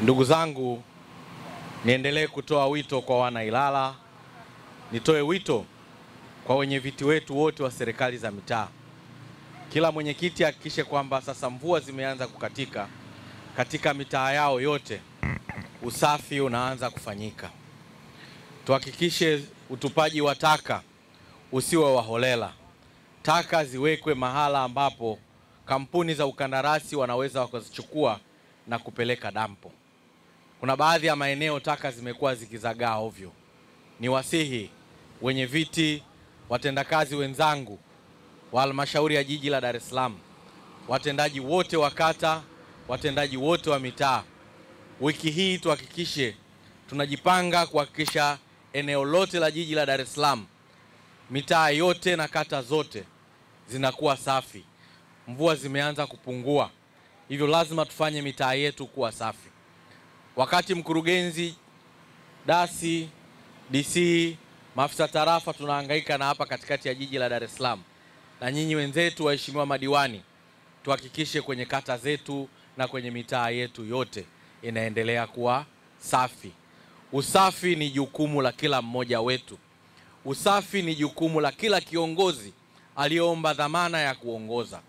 Ndugu zangu, niendelee kutoa wito kwa wana Ilala, nitoe wito kwa wenyeviti wetu wote wa serikali za mitaa. Kila mwenyekiti hakikishe kwamba sasa mvua zimeanza kukatika katika mitaa yao yote, usafi unaanza kufanyika. Tuhakikishe utupaji wa taka usiwe wa holela. Taka ziwekwe mahala ambapo kampuni za ukandarasi wanaweza wakazichukua na kupeleka dampo. Kuna baadhi ya maeneo taka zimekuwa zikizagaa ovyo. Niwasihi wenyeviti, watendakazi wenzangu wa halmashauri ya jiji la Dar es Salaam, watendaji wote wa kata, watendaji wote wa mitaa, wiki hii tuhakikishe tunajipanga kuhakikisha eneo lote la jiji la Dar es Salaam, mitaa yote na kata zote zinakuwa safi. Mvua zimeanza kupungua, hivyo lazima tufanye mitaa yetu kuwa safi. Wakati mkurugenzi, dasi, DC, maafisa tarafa tunahangaika na hapa katikati ya jiji la Dar es Salaam, na nyinyi wenzetu waheshimiwa madiwani, tuhakikishe kwenye kata zetu na kwenye mitaa yetu yote inaendelea kuwa safi. Usafi ni jukumu la kila mmoja wetu. Usafi ni jukumu la kila kiongozi aliyeomba dhamana ya kuongoza.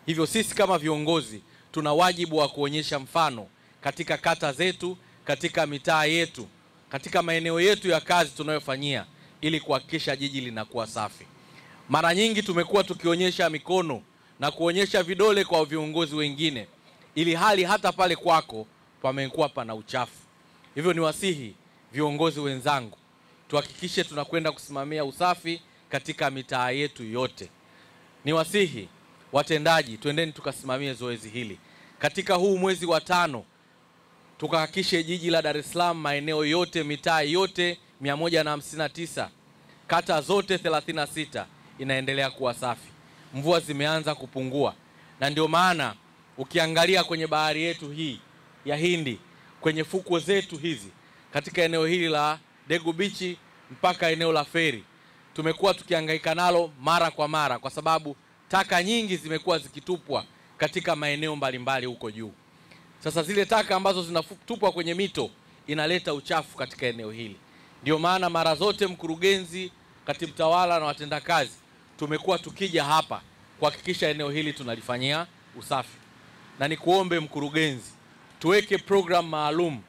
Hivyo sisi kama viongozi tuna wajibu wa kuonyesha mfano katika kata zetu, katika mitaa yetu, katika maeneo yetu ya kazi tunayofanyia, ili kuhakikisha jiji linakuwa safi. Mara nyingi tumekuwa tukionyesha mikono na kuonyesha vidole kwa viongozi wengine, ili hali hata pale kwako pamekuwa pana uchafu. Hivyo niwasihi viongozi wenzangu, tuhakikishe tunakwenda kusimamia usafi katika mitaa yetu yote. Niwasihi watendaji, twendeni tukasimamie zoezi hili. Katika huu mwezi wa 5 tukahakikishe jiji la Dar es Salaam, maeneo yote, mitaa yote 159, kata zote 36 inaendelea kuwa safi. Mvua zimeanza kupungua, na ndio maana ukiangalia kwenye bahari yetu hii ya Hindi, kwenye fukwe zetu hizi, katika eneo hili la Degu Beach mpaka eneo la Feri, tumekuwa tukihangaika nalo mara kwa mara kwa sababu taka nyingi zimekuwa zikitupwa katika maeneo mbalimbali huko juu. Sasa zile taka ambazo zinatupwa kwenye mito inaleta uchafu katika eneo hili. Ndio maana mara zote mkurugenzi, katibu tawala na watendakazi tumekuwa tukija hapa kuhakikisha eneo hili tunalifanyia usafi. Na nikuombe mkurugenzi, tuweke program maalum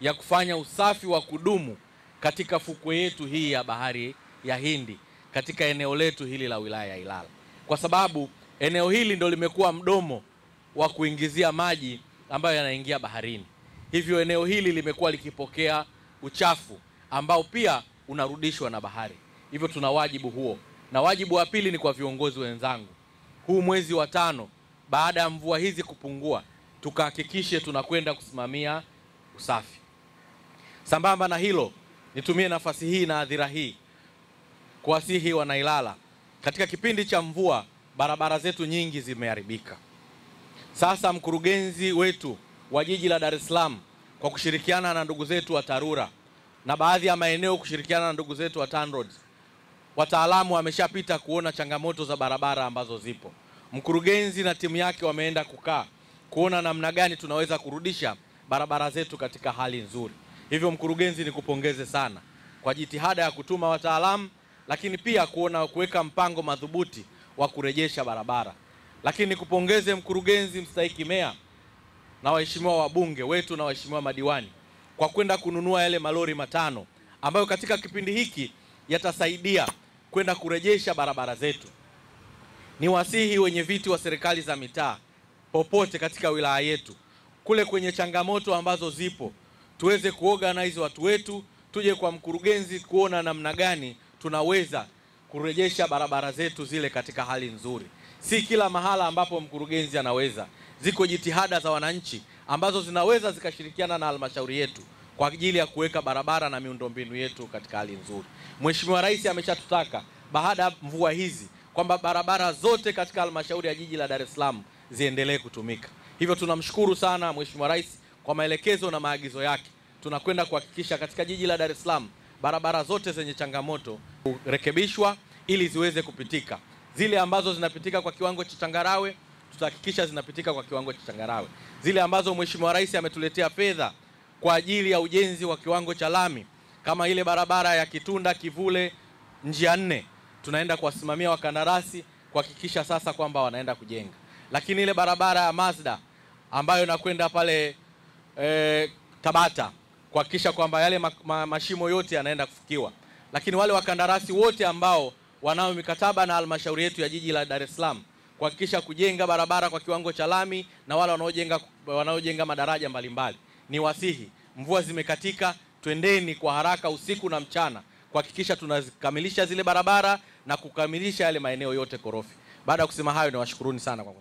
ya kufanya usafi wa kudumu katika fukwe yetu hii ya bahari ya Hindi, katika eneo letu hili la wilaya ya Ilala. Kwa sababu eneo hili ndio limekuwa mdomo wa kuingizia maji ambayo yanaingia baharini. Hivyo eneo hili limekuwa likipokea uchafu ambao pia unarudishwa na bahari. Hivyo tuna wajibu huo. Na wajibu wa pili ni kwa viongozi wenzangu. Huu mwezi wa 5 baada ya mvua hizi kupungua, tukahakikishe tunakwenda kusimamia usafi. Sambamba na hilo, nitumie nafasi hii na adhira hii kuwasihi wana Ilala. Katika kipindi cha mvua barabara zetu nyingi zimeharibika. Sasa mkurugenzi wetu wa jiji la Dar es Salaam kwa kushirikiana na ndugu zetu wa TARURA na baadhi ya maeneo kushirikiana na ndugu zetu wa TANROADS, wataalamu wameshapita kuona changamoto za barabara ambazo zipo. Mkurugenzi na timu yake wameenda kukaa kuona namna gani tunaweza kurudisha barabara zetu katika hali nzuri. Hivyo mkurugenzi, nikupongeze sana kwa jitihada ya kutuma wataalamu, lakini pia kuweka mpango madhubuti wa kurejesha barabara. Lakini nikupongeze mkurugenzi mstahiki meya na waheshimiwa wabunge wetu na waheshimiwa madiwani kwa kwenda kununua yale malori 5 ambayo katika kipindi hiki yatasaidia kwenda kurejesha barabara zetu. Niwasihi wenyeviti wa serikali za mitaa popote katika wilaya yetu, kule kwenye changamoto ambazo zipo, tuweze kuorganize watu wetu, tuje kwa mkurugenzi kuona namna gani tunaweza kurejesha barabara zetu zile katika hali nzuri. Si kila mahala ambapo mkurugenzi anaweza. Ziko jitihada za wananchi ambazo zinaweza zikashirikiana na halmashauri yetu kwa ajili ya kuweka barabara na miundombinu yetu katika hali nzuri. Mheshimiwa Rais ameshatutaka baada ya mvua hizi kwamba barabara zote katika halmashauri ya jiji la Dar es Salaam ziendelee kutumika. Hivyo tunamshukuru sana Mheshimiwa Rais kwa maelekezo na maagizo yake. Tunakwenda kuhakikisha katika jiji la Dar es Salaam barabara zote zenye changamoto kurekebishwa ili ziweze kupitika. Zile ambazo zinapitika kwa kiwango cha changarawe tutahakikisha zinapitika kwa kiwango cha changarawe. Zile ambazo Mheshimiwa Rais ametuletea fedha kwa ajili ya ujenzi wa kiwango cha lami, kama ile barabara ya Kitunda Kivule njia 4, tunaenda kuwasimamia wakandarasi kuhakikisha sasa kwamba wanaenda kujenga. Lakini ile barabara ya Mazda ambayo inakwenda pale Tabata, kuhakikisha kwamba yale mashimo yote yanaenda kufikiwa. Lakini wale wakandarasi wote ambao wanao mikataba na halmashauri yetu ya jiji la Dar es Salaam kuhakikisha kujenga barabara kwa kiwango cha lami, na wale wanaojenga madaraja mbalimbali, ni wasihi, mvua zimekatika, twendeni kwa haraka usiku na mchana kuhakikisha tunakamilisha zile barabara na kukamilisha yale maeneo yote korofi. Baada ya kusema hayo, niwashukuruni sana kwa